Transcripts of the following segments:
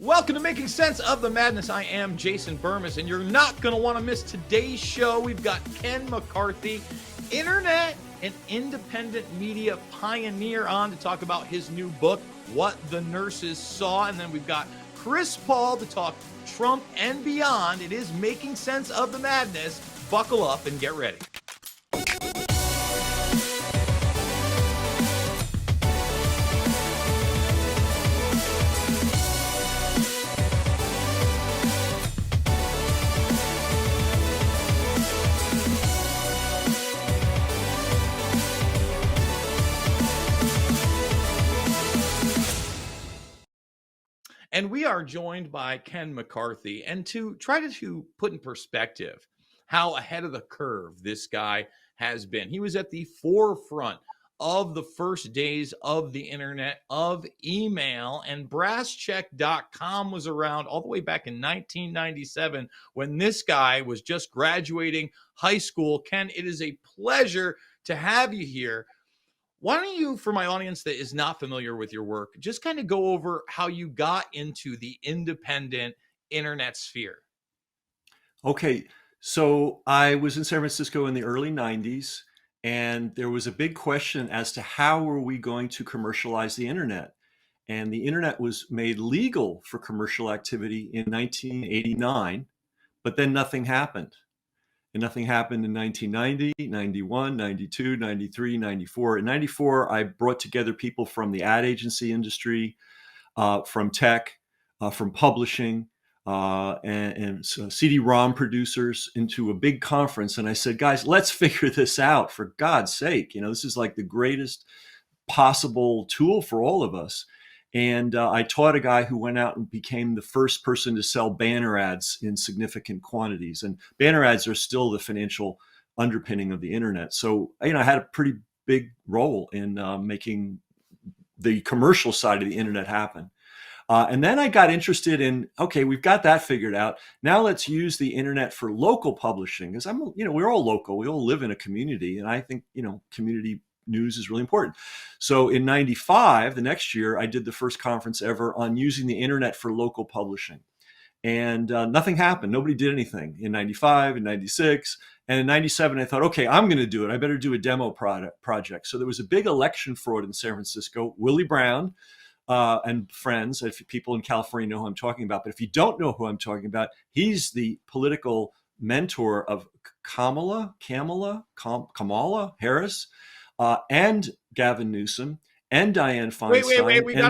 Welcome to Making Sense of the Madness. I am Jason Bermas, and you're not going to want to miss today's show. We've got Ken McCarthy, internet and independent media pioneer, on to talk about his new book, What the Nurses Saw. And then we've got Chris Paul to talk Trump and beyond. It is Making Sense of the Madness. Buckle up and get ready. And we are joined by Ken McCarthy. And to try to put in perspective how ahead of the curve this guy has been, he was at the forefront of the first days of the internet, of email, and brasscheck.com was around all the way back in 1997 when this guy was just graduating high school. Ken, it is a pleasure to have you here. Why don't you, for my audience that is not familiar with your work, just kind of go over how you got into the independent internet sphere? Okay, so I was in San Francisco in the early 90s, and there was a big question as to how were we going to commercialize the internet? And the internet was made legal for commercial activity in 1989, but then nothing happened. And nothing happened in 1990, 91, 92, 93, 94. In 94, I brought together people from the ad agency industry, from tech, from publishing, and so CD-ROM producers into a big conference. And I said, guys, let's figure this out, for God's sake. You know, this is like the greatest possible tool for all of us. And I taught a guy who went out and became the first person to sell banner ads in significant quantities. And banner ads are still the financial underpinning of the internet. So, you know, I had a pretty big role in making the commercial side of the internet happen. And then I got interested in, okay, we've got that figured out. Now let's use the internet for local publishing, because we're all local. We all live in a community. And I think, community news is really important. So in 95, the next year, I did the first conference ever on using the internet for local publishing. And nothing happened. Nobody did anything in 95 and 96. And in 97, I thought, okay, I'm going to do it. I better do a demo project. So there was a big election fraud in San Francisco. Willie Brown and friends, if people in California know who I'm talking about, but if you don't know who I'm talking about, he's the political mentor of Kamala Harris, and Gavin Newsom and Dianne Feinstein. Wait. We got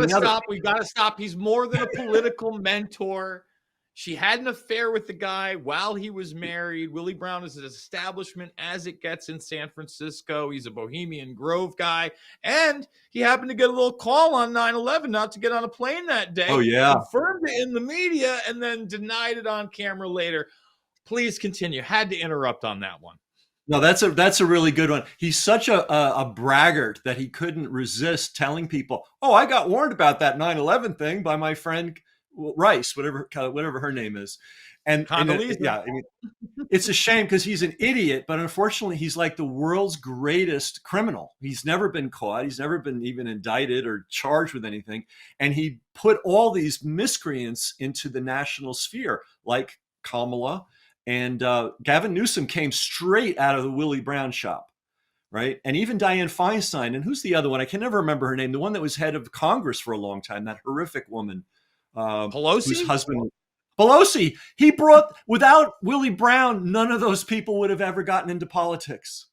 to stop. He's more than a political mentor. She had an affair with the guy while he was married. Willie Brown is an establishment as it gets in San Francisco. He's a Bohemian Grove guy. And he happened to get a little call on 9/11 not to get on a plane that day. Oh, yeah. Confirmed it in the media and then denied it on camera later. Please continue. Had to interrupt on that one. No, that's a really good one. He's such a braggart that he couldn't resist telling people, "Oh, I got warned about that 9/11 thing by my friend Rice, whatever her name is." And it's a shame because he's an idiot, but unfortunately, he's like the world's greatest criminal. He's never been caught. He's never been even indicted or charged with anything, and he put all these miscreants into the national sphere, like Kamala. And Gavin Newsom came straight out of the Willie Brown shop, right? And even Dianne Feinstein, and who's the other one? I can never remember her name. The one that was head of Congress for a long time, that horrific woman. Pelosi? Whose husband, Pelosi. He brought, without Willie Brown, none of those people would have ever gotten into politics.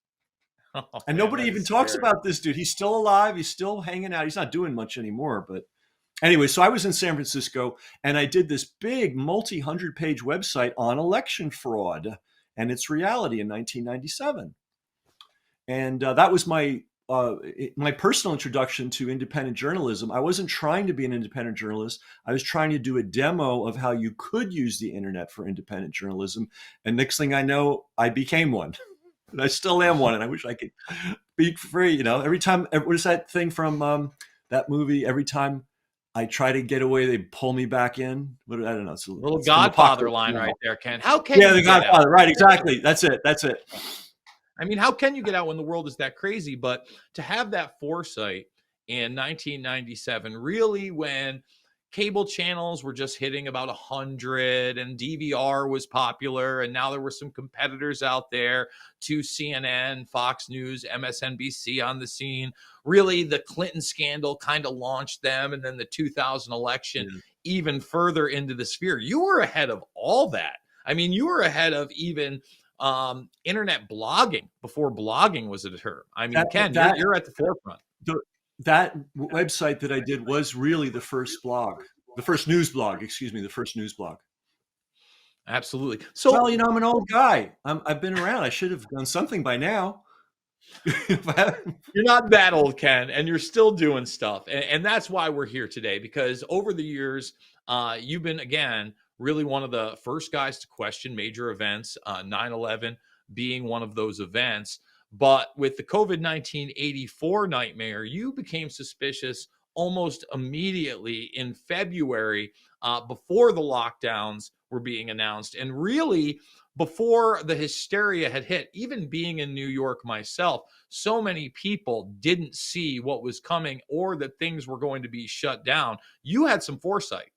And nobody even talks about this dude. He's still alive. He's still hanging out. He's not doing much anymore, but anyway, so I was in San Francisco and I did this big multi-100-page website on election fraud and its reality in 1997. And that was my personal introduction to independent journalism. I wasn't trying to be an independent journalist. I was trying to do a demo of how you could use the internet for independent journalism. And next thing I know, I became one. And I still am one. And I wish I could be free. Every time, what is that thing from that movie? Every time I try to get away, they pull me back in. I don't know. It's a little Godfather line right there, Ken. How can you the Godfather, right? Exactly. That's it. I mean, how can you get out when the world is that crazy? But to have that foresight in 1997, really when cable channels were just hitting about 100, and DVR was popular, and now there were some competitors out there to CNN, Fox News, MSNBC on the scene. Really, the Clinton scandal kind of launched them, and then the 2000 election Yeah. even further into the sphere. You were ahead of all that. I mean, you were ahead of even internet blogging before blogging was a term. I mean, That Ken, that you're at the forefront. the that website that I did was really the first blog, the first news blog, excuse me, the first news blog. Absolutely. Well, So I'm an old guy. I've been around. I should have done something by now. If I hadn't- you're not that old, Ken, and you're still doing stuff. And that's why we're here today, because over the years, you've been, again, really one of the first guys to question major events, 9 11 being one of those events. But with the COVID 19 '84 nightmare, you became suspicious almost immediately in February, before the lockdowns were being announced. And really, before the hysteria had hit, even being in New York myself, so many people didn't see what was coming or that things were going to be shut down. You had some foresight.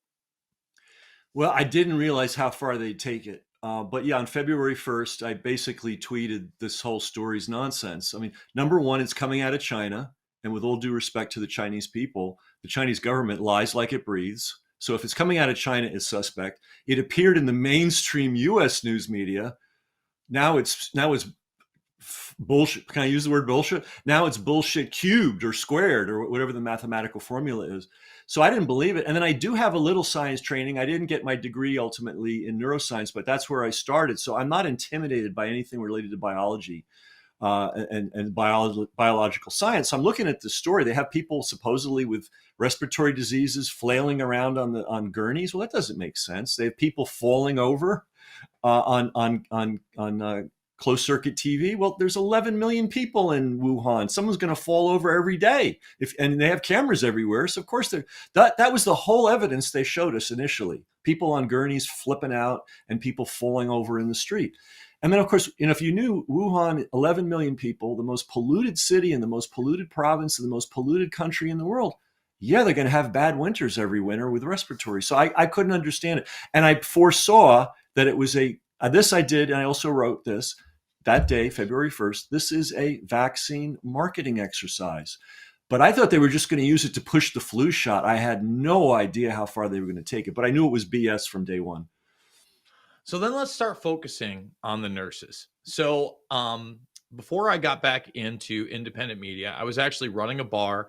Well, I didn't realize how far they'd take it. But yeah, on February 1st, I basically tweeted this whole story's nonsense. I mean, number one, it's coming out of China. And with all due respect to the Chinese people, the Chinese government lies like it breathes. So if it's coming out of China, it's suspect. It appeared in the mainstream US news media. Now it's bullshit. Can I use the word bullshit? Now it's bullshit cubed or squared or whatever the mathematical formula is. So I didn't believe it. And then I do have a little science training. I didn't get my degree ultimately in neuroscience, but that's where I started. So I'm not intimidated by anything related to biology and biological science. So I'm looking at the story. They have people supposedly with respiratory diseases flailing around on gurneys. Well, that doesn't make sense. They have people falling over on closed circuit TV. Well, there's 11 million people in Wuhan. Someone's going to fall over every day. And they have cameras everywhere, so of course that was the whole evidence they showed us initially. People on gurneys flipping out and people falling over in the street. And then, of course, if you knew Wuhan, 11 million people, the most polluted city and the most polluted province and the most polluted country in the world, yeah, they're going to have bad winters every winter with respiratory. So I couldn't understand it. And I foresaw that it was this I did, and I also wrote this that day, February 1st. This is a vaccine marketing exercise. But I thought they were just going to use it to push the flu shot. I had no idea how far they were going to take it, but I knew it was BS from day one. So then let's start focusing on the nurses. So before I got back into independent media, I was actually running a bar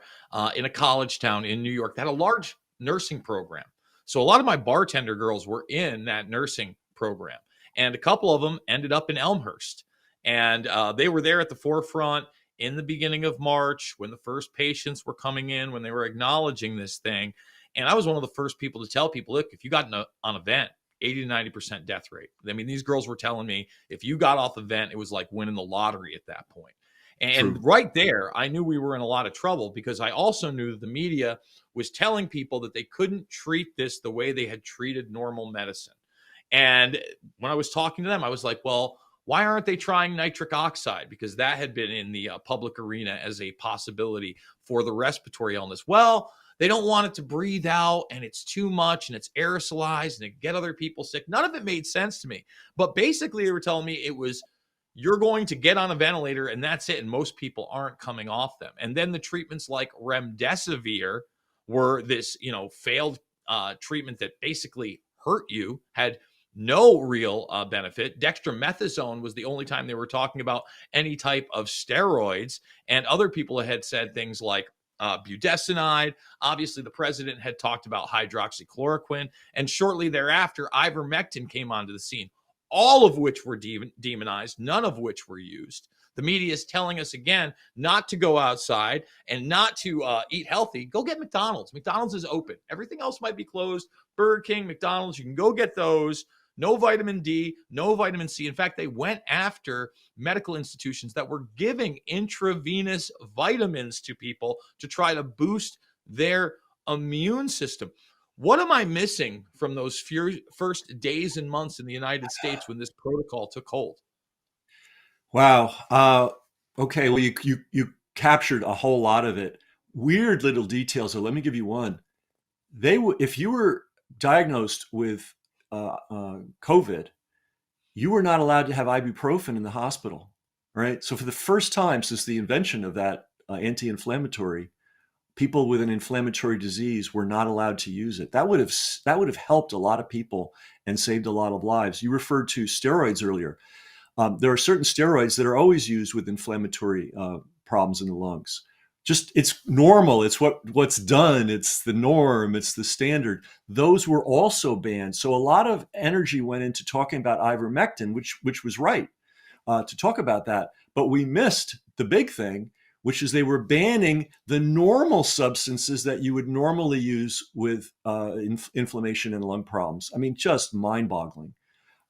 in a college town in New York that had a large nursing program. So a lot of my bartender girls were in that nursing program, and a couple of them ended up in Elmhurst. And they were there at the forefront in the beginning of March when the first patients were coming in, when they were acknowledging this thing. And I was one of the first people to tell people, look, if you got on an event, 80 to 90% death rate. I mean, these girls were telling me if you got off the vent, it was like winning the lottery at that point. And True. right there, I knew we were in a lot of trouble, because I also knew that the media was telling people that they couldn't treat this the way they had treated normal medicine. And when I was talking to them, I was like, well, why aren't they trying nitric oxide? Because that had been in the public arena as a possibility for the respiratory illness. Well, they don't want it to breathe out, and it's too much, and it's aerosolized, and it get other people sick. None of it made sense to me. But basically, they were telling me it was, you're going to get on a ventilator and that's it. And most people aren't coming off them. And then the treatments like remdesivir were this, failed treatment that basically hurt you, had no real benefit. Dextromethasone was the only time they were talking about any type of steroids. And other people had said things like budesonide. Obviously, the president had talked about hydroxychloroquine. And shortly thereafter, ivermectin came onto the scene, all of which were demonized, none of which were used. The media is telling us again not to go outside and not to eat healthy. Go get McDonald's. McDonald's is open. Everything else might be closed. Burger King, McDonald's, you can go get those. No vitamin D, no vitamin C. In fact, they went after medical institutions that were giving intravenous vitamins to people to try to boost their immune system. What am I missing from those first days and months in the United States when this protocol took hold? Wow. Okay. Well, you captured a whole lot of it. Weird little details. So let me give you one. if you were diagnosed with COVID, you were not allowed to have ibuprofen in the hospital, right? So for the first time since the invention of that anti-inflammatory, people with an inflammatory disease were not allowed to use it. That would have helped a lot of people and saved a lot of lives. You referred to steroids earlier. There are certain steroids that are always used with inflammatory problems in the lungs. Just it's normal. It's what's done. It's the norm. It's the standard. Those were also banned. So a lot of energy went into talking about ivermectin, which was right to talk about that. But we missed the big thing, which is they were banning the normal substances that you would normally use with inflammation and lung problems. I mean, just mind-boggling.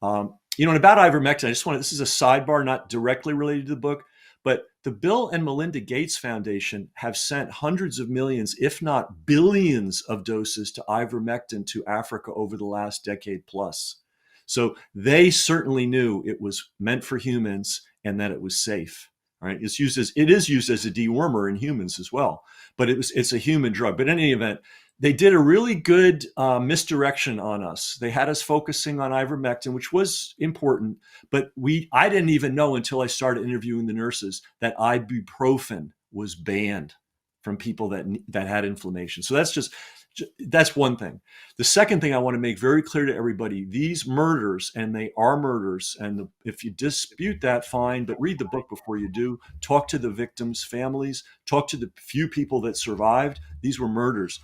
And about ivermectin, this is a sidebar, not directly related to the book, but the Bill and Melinda Gates Foundation have sent hundreds of millions, if not billions of doses to ivermectin to Africa over the last decade plus. So they certainly knew it was meant for humans and that it was safe. Right? It is used as a dewormer in humans as well, but it's a human drug. But in any event, they did a really good misdirection on us. They had us focusing on ivermectin, which was important, but I didn't even know until I started interviewing the nurses that ibuprofen was banned from people that had inflammation. So that's one thing. The second thing I want to make very clear to everybody: these murders, and they are murders, and if you dispute that, fine, but read the book before you do. Talk to the victims' families. Talk to the few people that survived. These were murders.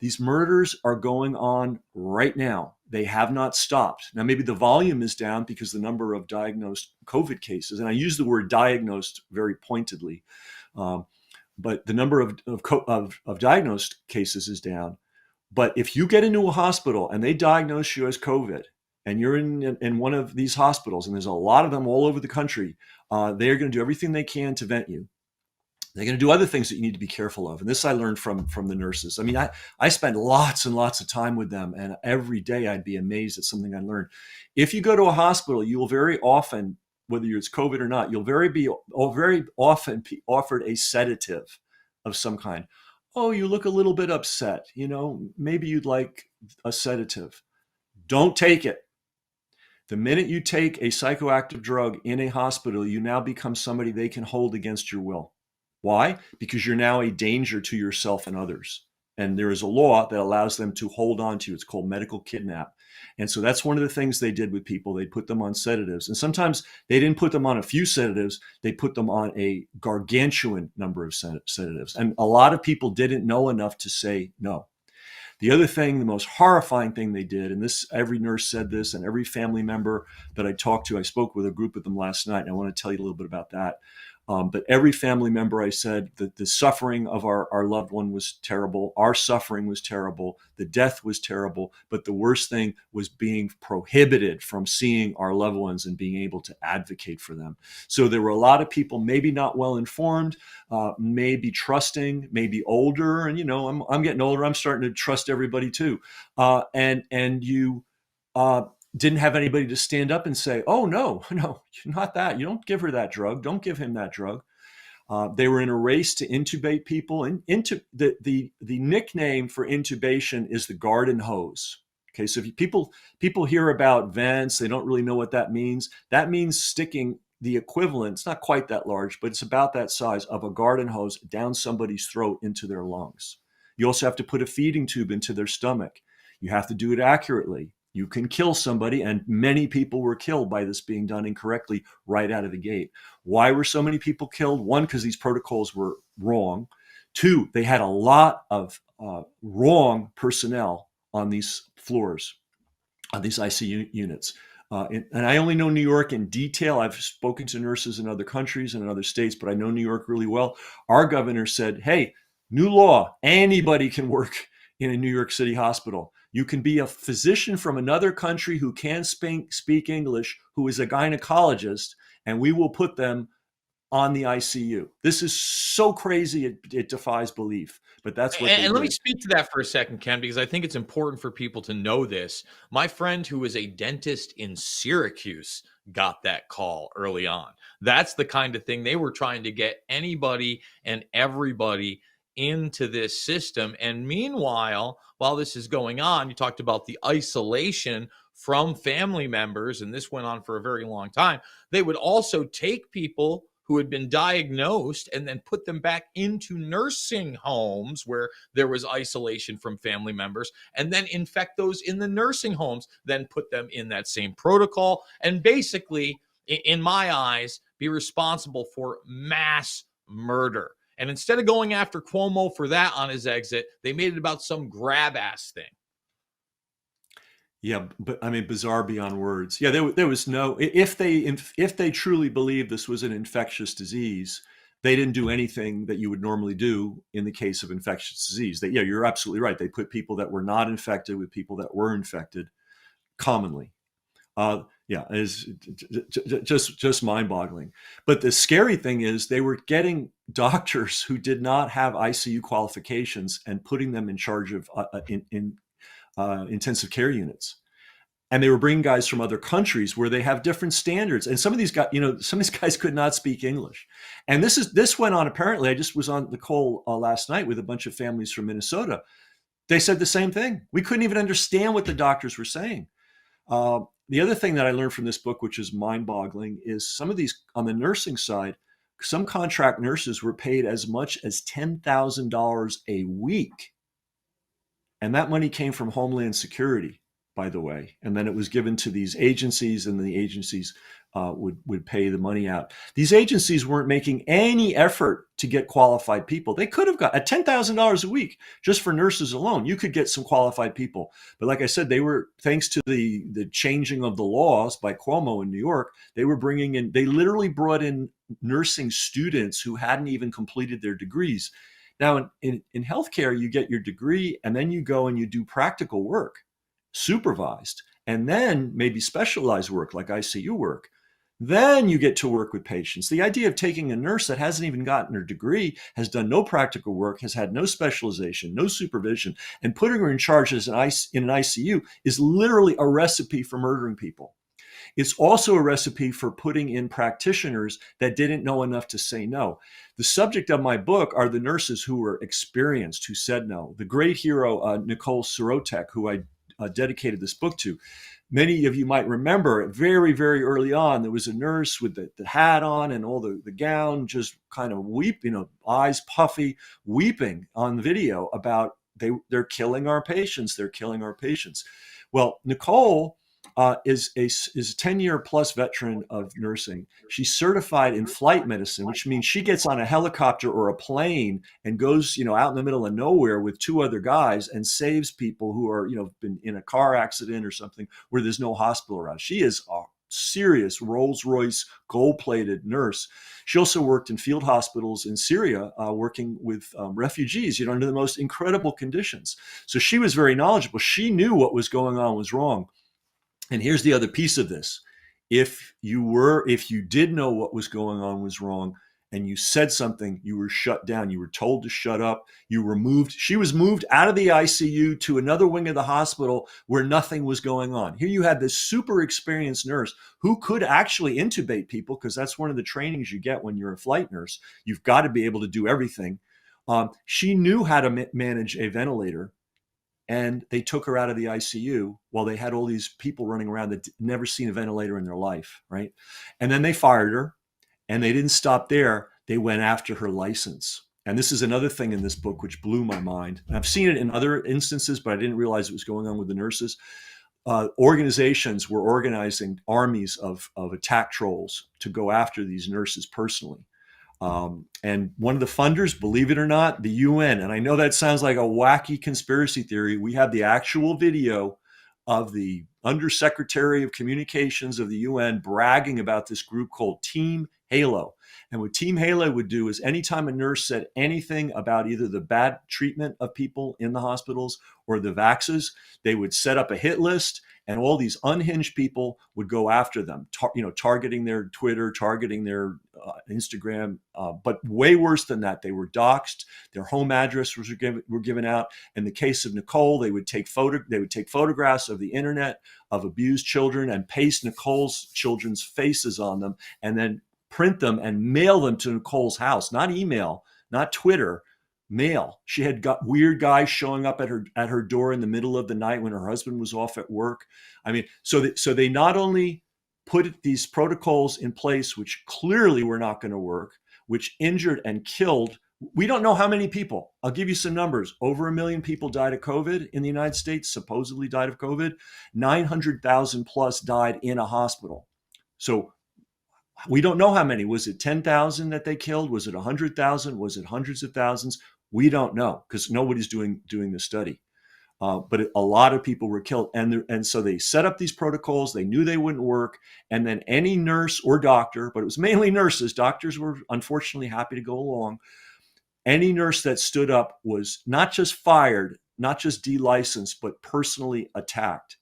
These murders are going on right now. They have not stopped. Now, maybe the volume is down because the number of diagnosed COVID cases, and I use the word diagnosed very pointedly, but the number of diagnosed cases is down. But if you get into a hospital and they diagnose you as COVID, and you're in one of these hospitals, and there's a lot of them all over the country, they're going to do everything they can to vent you. They're going to do other things that you need to be careful of. And this I learned from the nurses. I mean, I spent lots and lots of time with them, and every day I'd be amazed at something I learned. If you go to a hospital, you will very often, whether it's COVID or not, you'll very often be offered a sedative of some kind. Oh, you look a little bit upset. Maybe you'd like a sedative. Don't take it. The minute you take a psychoactive drug in a hospital, you now become somebody they can hold against your will. Why? Because you're now a danger to yourself and others. And there is a law that allows them to hold on to you. It's called medical kidnap. And so that's one of the things they did with people. They put them on sedatives. And sometimes they didn't put them on a few sedatives. They put them on a gargantuan number of sedatives. And a lot of people didn't know enough to say no. The other thing, the most horrifying thing they did, and this, every nurse said this, and every family member that I talked to, I spoke with a group of them last night, and I want to tell you a little bit about that. But every family member, I said that the suffering of our loved one was terrible. Our suffering was terrible. The death was terrible. But the worst thing was being prohibited from seeing our loved ones and being able to advocate for them. So there were a lot of people, maybe not well informed, maybe trusting, maybe older. And, I'm getting older. I'm starting to trust everybody too. And you didn't have anybody to stand up and say, oh, no, not that. You don't give her that drug. Don't give him that drug. They were in a race to intubate people. And the nickname for intubation is the garden hose. Okay, so if people hear about vents, they don't really know what that means. That means sticking the equivalent, it's not quite that large, but it's about that size, of a garden hose down somebody's throat into their lungs. You also have to put a feeding tube into their stomach. You have to do it accurately. You can kill somebody, and many people were killed by this being done incorrectly right out of the gate. Why were so many people killed? One, because these protocols were wrong. Two, they had a lot of wrong personnel on these floors, on these ICU units. And I only know New York in detail. I've spoken to nurses in other countries and in other states, but I know New York really well. Our governor said, hey, new law, anybody can work in a New York City hospital. You can be a physician from another country who can speak English, who is a gynecologist, and we will put them on the ICU. This is so crazy, it defies belief, but that's what they did. And let me speak to that for a second, Ken, because I think it's important for people to know this. My friend who is a dentist in Syracuse got that call early on. That's the kind of thing they were trying to get anybody and everybody into this system. And meanwhile, while this is going on, you talked about the isolation from family members, and this went on for a very long time. They would also take people who had been diagnosed and then put them back into nursing homes where there was isolation from family members, and then infect those in the nursing homes, then put them in that same protocol, and basically, in my eyes, be responsible for mass murder. And instead of going after Cuomo for that on his exit, they made it about some grab ass thing. Yeah, but I mean, bizarre beyond words. Yeah, there was no, if they truly believed this was an infectious disease, they didn't do anything that you would normally do in the case of infectious disease. Yeah, you're absolutely right. They put people that were not infected with people that were infected commonly. Yeah, is just mind-boggling. But the scary thing is they were getting doctors who did not have ICU qualifications and putting them in charge of in intensive care units. And they were bringing guys from other countries where they have different standards. And some of these guys, some of these guys could not speak English. And this went on. Apparently, I just was on the call last night with a bunch of families from Minnesota. They said the same thing. We couldn't even understand what the doctors were saying. The other thing that I learned from this book, which is mind-boggling, is some of these on the nursing side, some contract nurses were paid as much as $10,000 a week. And that money came from Homeland Security, by the way. And then it was given to these agencies, and the agencies would pay the money out. These agencies weren't making any effort to get qualified people. They could have got at $10,000 a week just for nurses alone. You could get some qualified people. But like I said, they were, thanks to the changing of the laws by Cuomo in New York, they were bringing in, they literally brought in nursing students who hadn't even completed their degrees. Now, in healthcare, you get your degree and then you go and you do practical work, supervised, and then maybe specialized work like ICU work. Then you get to work with patients. The idea of taking a nurse that hasn't even gotten her degree, has done no practical work, has had no specialization, no supervision, and putting her in charge in an ICU is literally a recipe for murdering people. It's also a recipe for putting in practitioners that didn't know enough to say no. The subject of my book are the nurses who were experienced, who said no. The great hero, Nicole Sorotek, who I dedicated this book to. Many of you might remember very, very early on, there was a nurse with the hat on and all the gown, just kind of eyes puffy, weeping on video about they're killing our patients. They're killing our patients. Well, Nicole is a 10-year plus veteran of nursing. She's certified in flight medicine, which means she gets on a helicopter or a plane and goes, out in the middle of nowhere with two other guys and saves people who are, been in a car accident or something where there's no hospital around. She is a serious Rolls-Royce gold-plated nurse. She also worked in field hospitals in Syria, working with refugees, under the most incredible conditions. So she was very knowledgeable. She knew what was going on was wrong. And here's the other piece of this. If you did know what was going on was wrong and you said something, you were shut down. You were told to shut up. You were moved. She was moved out of the ICU to another wing of the hospital where nothing was going on. Here you had this super experienced nurse who could actually intubate people, because that's one of the trainings you get when you're a flight nurse. You've got to be able to do everything. She knew how to manage a ventilator. And they took her out of the ICU while they had all these people running around that never seen a ventilator in their life, right? And then they fired her, and they didn't stop there. They went after her license. And this is another thing in this book which blew my mind. And I've seen it in other instances, but I didn't realize it was going on with the nurses. Organizations were organizing armies of attack trolls to go after these nurses personally. And one of the funders, believe it or not, the UN, and I know that sounds like a wacky conspiracy theory. We have the actual video of the Undersecretary of Communications of the UN bragging about this group called Team Halo. And what Team Halo would do is anytime a nurse said anything about either the bad treatment of people in the hospitals or the vaxes, they would set up a hit list, and all these unhinged people would go after them, targeting their Twitter, targeting their Instagram. But way worse than that, they were doxxed. Their home address were given out. In the case of Nicole, they would take photographs of the internet of abused children and paste Nicole's children's faces on them, and then print them and mail them to Nicole's house, not email, not Twitter, mail. She had got weird guys showing up at her door in the middle of the night when her husband was off at work. I mean, so they not only put these protocols in place, which clearly were not going to work, which injured and killed. We don't know how many people. I'll give you some numbers. Over 1 million people died of COVID in the United States, supposedly died of COVID. 900,000 plus died in a hospital. So we don't know how many. Was it 10,000 that they killed? Was it 100,000? Was it hundreds of thousands? We don't know because nobody's doing the study. But a lot of people were killed. And so they set up these protocols. They knew they wouldn't work. And then any nurse or doctor, but it was mainly nurses, doctors were unfortunately happy to go along. Any nurse that stood up was not just fired, not just delicensed, but personally attacked.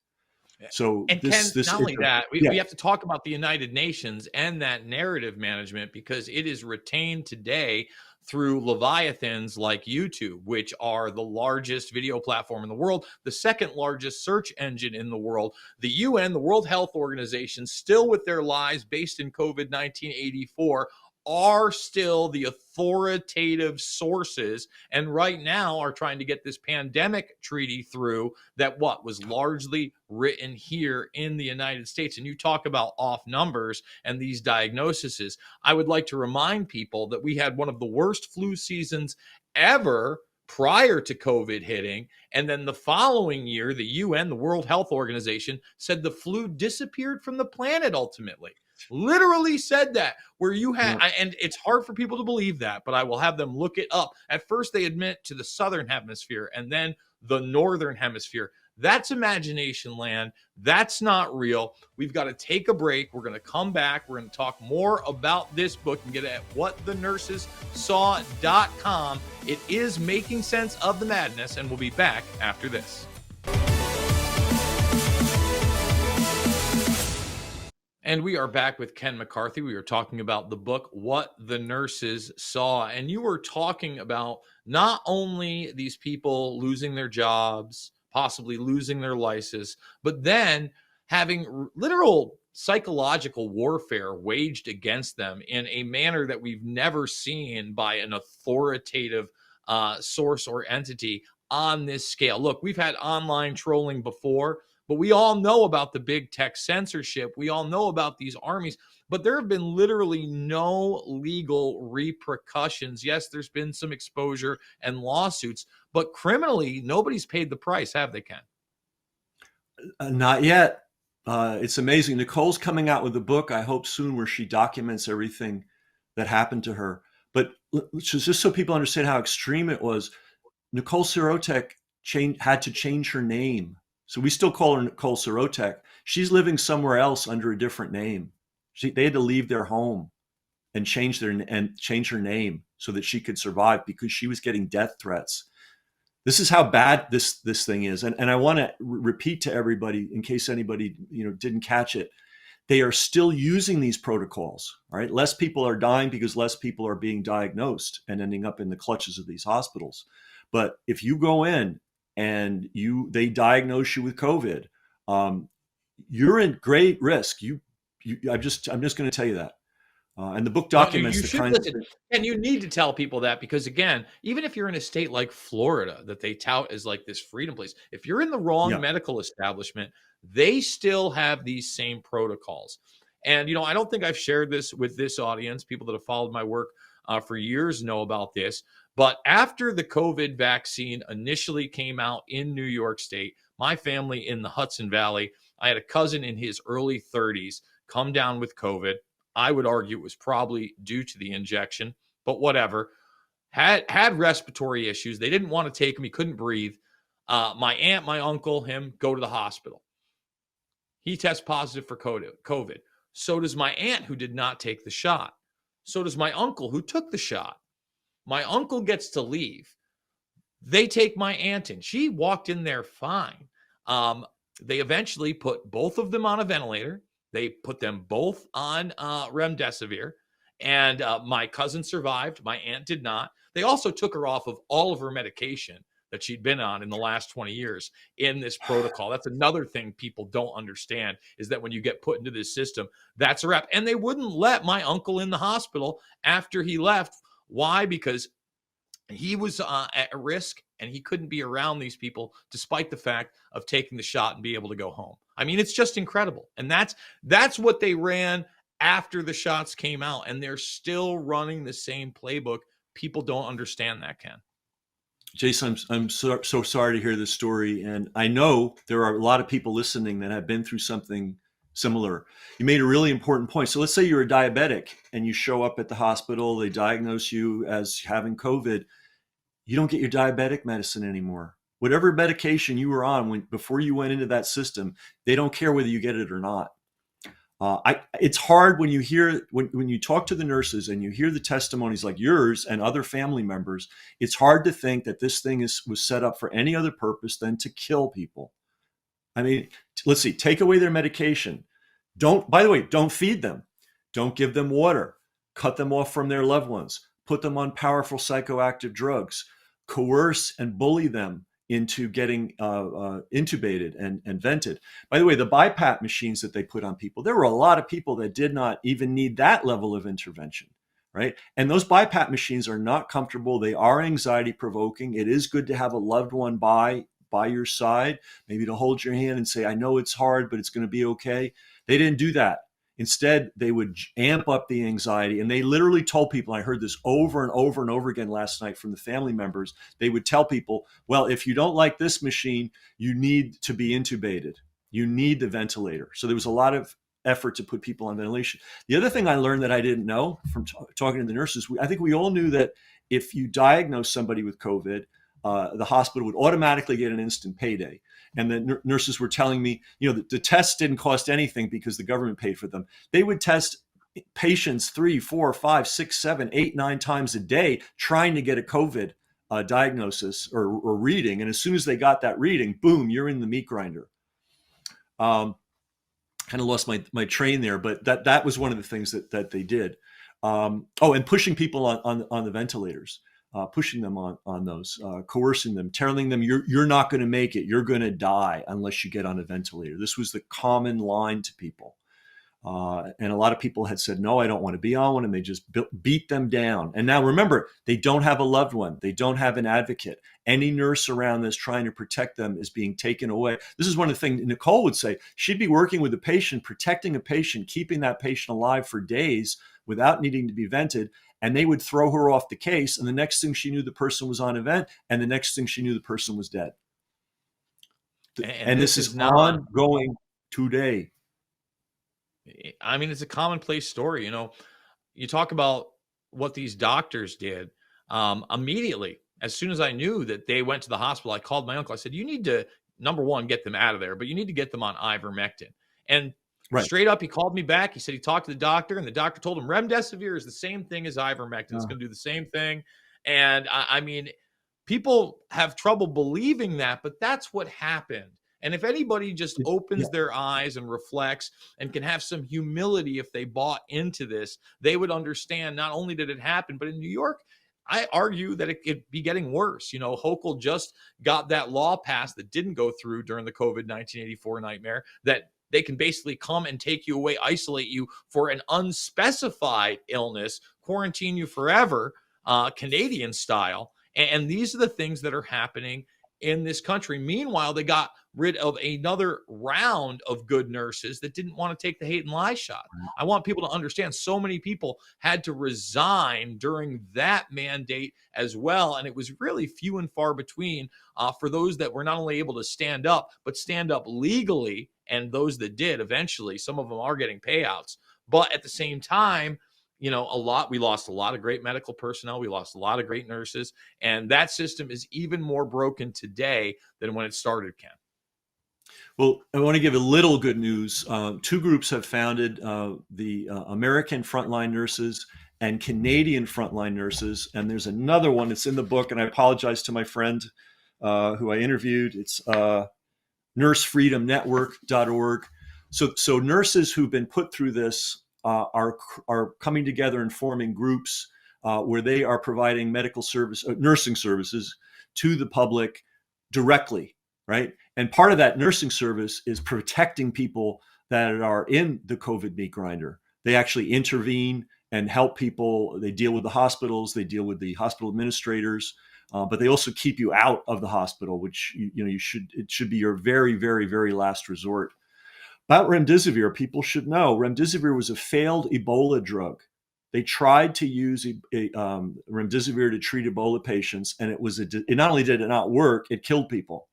So And Ken, this not only that, yeah. we have to talk about the United Nations and that narrative management because it is retained today through leviathans like YouTube, which are the largest video platform in the world, the second largest search engine in the world. The UN, the World Health Organization, still with their lies based in COVID 1984, are still the authoritative sources, and right now are trying to get this pandemic treaty through that was largely written here in the United States. And you talk about off numbers and these diagnoses. I would like to remind people that we had one of the worst flu seasons ever prior to COVID hitting. And then the following year, the UN, the World Health Organization, said the flu disappeared from the planet ultimately. Literally said that, where you had, and it's hard for people to believe that, but I will have them look it up. At first, they admit to the southern hemisphere and then the northern hemisphere. That's imagination land. That's not real. We've got to take a break. We're going to come back. We're going to talk more about this book and get at whatthenursessaw.com. It is making sense of the madness, and we'll be back after this. And we are back with Ken McCarthy. We are talking about the book, What the Nurses Saw. And you were talking about not only these people losing their jobs, possibly losing their license, but then having literal psychological warfare waged against them in a manner that we've never seen by an authoritative source or entity on this scale. Look, we've had online trolling before, but we all know about the big tech censorship. We all know about these armies, but there have been literally no legal repercussions. Yes, there's been some exposure and lawsuits, but criminally, nobody's paid the price, have they, Ken? Not yet. It's amazing. Nicole's coming out with a book, I hope soon, where she documents everything that happened to her. But just so people understand how extreme it was, Nicole Sirotek had to change her name. So we still call her Nicole Sirotek. She's living somewhere else under a different name. They had to leave their home and change her name so that she could survive because she was getting death threats. This is how bad this thing is. And I want to repeat to everybody, in case anybody didn't catch it, they are still using these protocols. Right? Less people are dying because less people are being diagnosed and ending up in the clutches of these hospitals. But if you go in and they diagnose you with COVID, you're in great risk. I'm just going to tell you that. And the book documents the kind of. And you need to tell people that because, again, even if you're in a state like Florida that they tout as like this freedom place, if you're in the wrong medical establishment, they still have these same protocols. And, I don't think I've shared this with this audience. People that have followed my work for years know about this. But after the COVID vaccine initially came out in New York State, my family in the Hudson Valley, I had a cousin in his early 30s come down with COVID. I would argue it was probably due to the injection, but whatever. Had respiratory issues. They didn't want to take him. He couldn't breathe. My aunt, my uncle, him go to the hospital. He tests positive for COVID. So does my aunt, who did not take the shot. So does my uncle, who took the shot. My uncle gets to leave. They take my aunt in. She walked in there fine. They eventually put both of them on a ventilator. They put them both on remdesivir. And my cousin survived. My aunt did not. They also took her off of all of her medication that she'd been on in the last 20 years in this protocol. That's another thing people don't understand, is that when you get put into this system, that's a wrap. And they wouldn't let my uncle in the hospital after he left. Why? Because He was at risk, and he couldn't be around these people despite the fact of taking the shot and be able to go home. I mean, it's just incredible. And that's what they ran after the shots came out, and they're still running the same playbook. People don't understand that, Ken. Jason, I'm so sorry to hear this story. And I know there are a lot of people listening that have been through something similar. You made a really important point. So let's say you're a diabetic and you show up at the hospital, they diagnose you as having COVID. You don't get your diabetic medicine anymore. Whatever medication you were on before you went into that system, they don't care whether you get it or not. It's hard when you hear when you talk to the nurses and you hear the testimonies like yours and other family members. It's hard to think that this thing was set up for any other purpose than to kill people. I mean, let's see, take away their medication. By the way, don't feed them. Don't give them water. Cut them off from their loved ones. Put them on powerful psychoactive drugs. Coerce and bully them into getting intubated and vented. By the way, the BiPAP machines that they put on people, there were a lot of people that did not even need that level of intervention, right? And those BiPAP machines are not comfortable. They are anxiety provoking. It is good to have a loved one by your side, maybe to hold your hand and say, I know it's hard, but it's going to be okay. They didn't do that. Instead, they would amp up the anxiety. And they literally told people, I heard this over and over and over again last night from the family members. They would tell people, well, if you don't like this machine, you need to be intubated. You need the ventilator. So there was a lot of effort to put people on ventilation. The other thing I learned that I didn't know from talking to the nurses, I think we all knew that if you diagnose somebody with COVID, the hospital would automatically get an instant payday. And the nurses were telling me, the tests didn't cost anything because the government paid for them. They would test patients 3, 4, 5, 6, 7, 8, 9 times a day trying to get a COVID diagnosis or reading. And as soon as they got that reading, boom, you're in the meat grinder. Kind of lost my train there, but that was one of the things that they did. And pushing people on the ventilators. Pushing them on those, coercing them, telling them you're not going to make it, you're going to die unless you get on a ventilator. This was the common line to people. And a lot of people had said, no, I don't want to be on one, and they just beat them down. And now remember, they don't have a loved one. They don't have an advocate. Any nurse around that's trying to protect them is being taken away. This is one of the things Nicole would say. She'd be working with a patient, protecting a patient, keeping that patient alive for days without needing to be vented. And they would throw her off the case. And the next thing she knew, the person was on a vent. And the next thing she knew, the person was dead. And this is ongoing today. I mean, it's a commonplace story. You talk about what these doctors did. Immediately, as soon as I knew that they went to the hospital, I called my uncle. I said, you need to, number one, get them out of there, but you need to get them on ivermectin. And right. Straight up, he called me back. He said he talked to the doctor, and the doctor told him remdesivir is the same thing as ivermectin. It's going to do the same thing. And I mean, people have trouble believing that, but that's what happened. And if anybody just opens their eyes and reflects and can have some humility if they bought into this, they would understand not only did it happen, but in New York, I argue that it could be getting worse. Hochul just got that law passed that didn't go through during the COVID 1984 nightmare, that they can basically come and take you away, isolate you for an unspecified illness, quarantine you forever, Canadian style. And these are the things that are happening in this country. Meanwhile, they got rid of another round of good nurses that didn't want to take the hate and lie shot. I want people to understand so many people had to resign during that mandate as well. And it was really few and far between for those that were not only able to stand up, but stand up legally. And those that did eventually, some of them are getting payouts. But at the same time, we lost a lot of great medical personnel. We lost a lot of great nurses. And that system is even more broken today than when it started, Ken. Well, I want to give a little good news. 2 groups have founded, the American Frontline Nurses and Canadian Frontline Nurses. And there's another one that's in the book, and I apologize to my friend who I interviewed. It's nursefreedomnetwork.org. So nurses who've been put through this are coming together and forming groups where they are providing nursing services to the public directly, right? And part of that nursing service is protecting people that are in the COVID meat grinder. They actually intervene and help people. They deal with the hospitals, they deal with the hospital administrators, but they also keep you out of the hospital, which it should be your very, very, very last resort. About remdesivir, people should know remdesivir was a failed Ebola drug. They tried to use remdesivir to treat Ebola patients, and it not only did it not work, it killed people.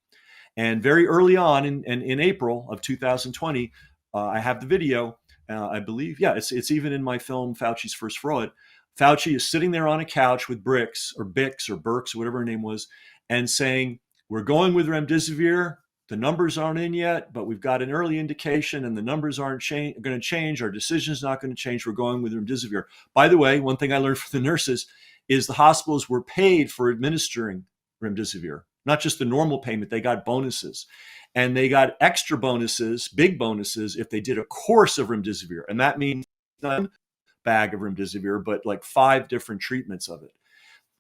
And very early on in April of 2020, I have the video. I believe, yeah, it's even in my film Fauci's First Fraud. Fauci is sitting there on a couch with Bricks or Bix or Burks, or whatever her name was, and saying, "We're going with remdesivir. The numbers aren't in yet, but we've got an early indication, and the numbers aren't going to change. Our decision's not going to change. We're going with remdesivir." By the way, one thing I learned from the nurses is the hospitals were paid for administering remdesivir, not just the normal payment. They got bonuses, and they got extra bonuses, big bonuses, if they did a course of remdesivir, and that means not a bag of remdesivir, but like 5 different treatments of it.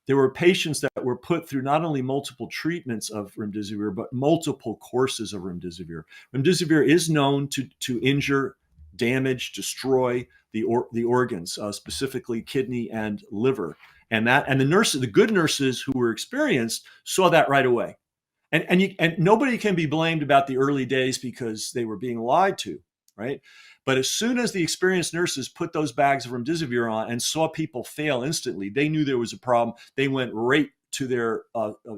There were patients that were put through not only multiple treatments of remdesivir, but multiple courses of remdesivir. Remdesivir is known to injure, damage, destroy the organs, specifically kidney and liver. And the good nurses who were experienced saw that right away. And nobody can be blamed about the early days because they were being lied to, right? But as soon as the experienced nurses put those bags of remdesivir on and saw people fail instantly, they knew there was a problem. They went right to their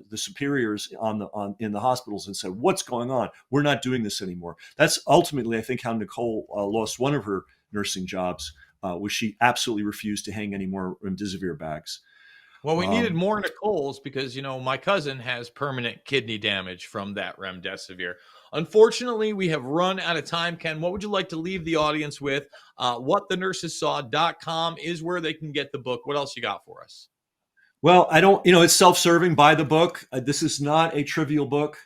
the superiors in the hospitals and said, "What's going on? We're not doing this anymore." That's ultimately, I think, how Nicole lost one of her nursing jobs, was she absolutely refused to hang any more remdesivir bags. Well, we needed Um, more Nicoles because, my cousin has permanent kidney damage from that remdesivir. Unfortunately, we have run out of time. Ken, what would you like to leave the audience with? Whatthenursessaw.com is where they can get the book. What else you got for us? Well, I don't, it's self-serving. Buy the book. This is not a trivial book.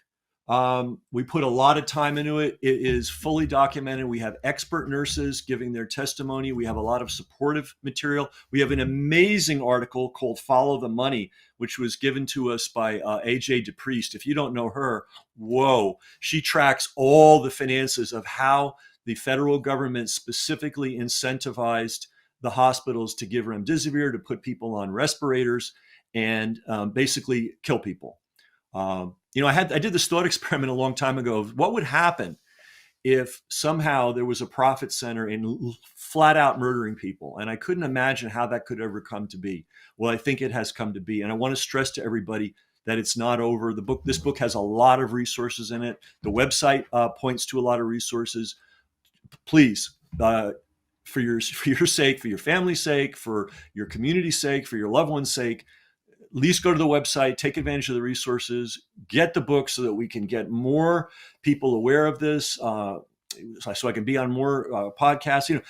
We put a lot of time into it. It is fully documented. We have expert nurses giving their testimony. We have a lot of supportive material. We have an amazing article called Follow the Money, which was given to us by AJ DePriest. If you don't know her, whoa, she tracks all the finances of how the federal government specifically incentivized the hospitals to give remdesivir, to put people on respirators, and basically kill people. I did this thought experiment a long time ago of what would happen if somehow there was a profit center in flat out murdering people. And I couldn't imagine how that could ever come to be. Well, I think it has come to be. And I want to stress to everybody that it's not over. This book has a lot of resources in it. The website points to a lot of resources. Please, for your sake, for your family's sake, for your community's sake, for your loved one's sake, at least go to the website, take advantage of the resources, get the book so that we can get more people aware of this. So I can be on more podcasts.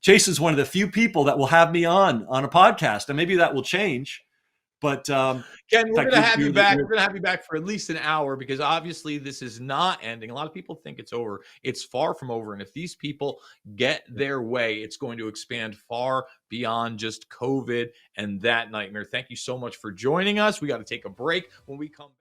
Jason's one of the few people that will have me on a podcast, and maybe that will change. But Ken, we're fact, going to have you back. We're going to have you back for at least an hour because obviously this is not ending. A lot of people think it's over. It's far from over. And if these people get their way, it's going to expand far beyond just COVID and that nightmare. Thank you so much for joining us. We got to take a break. When we come back.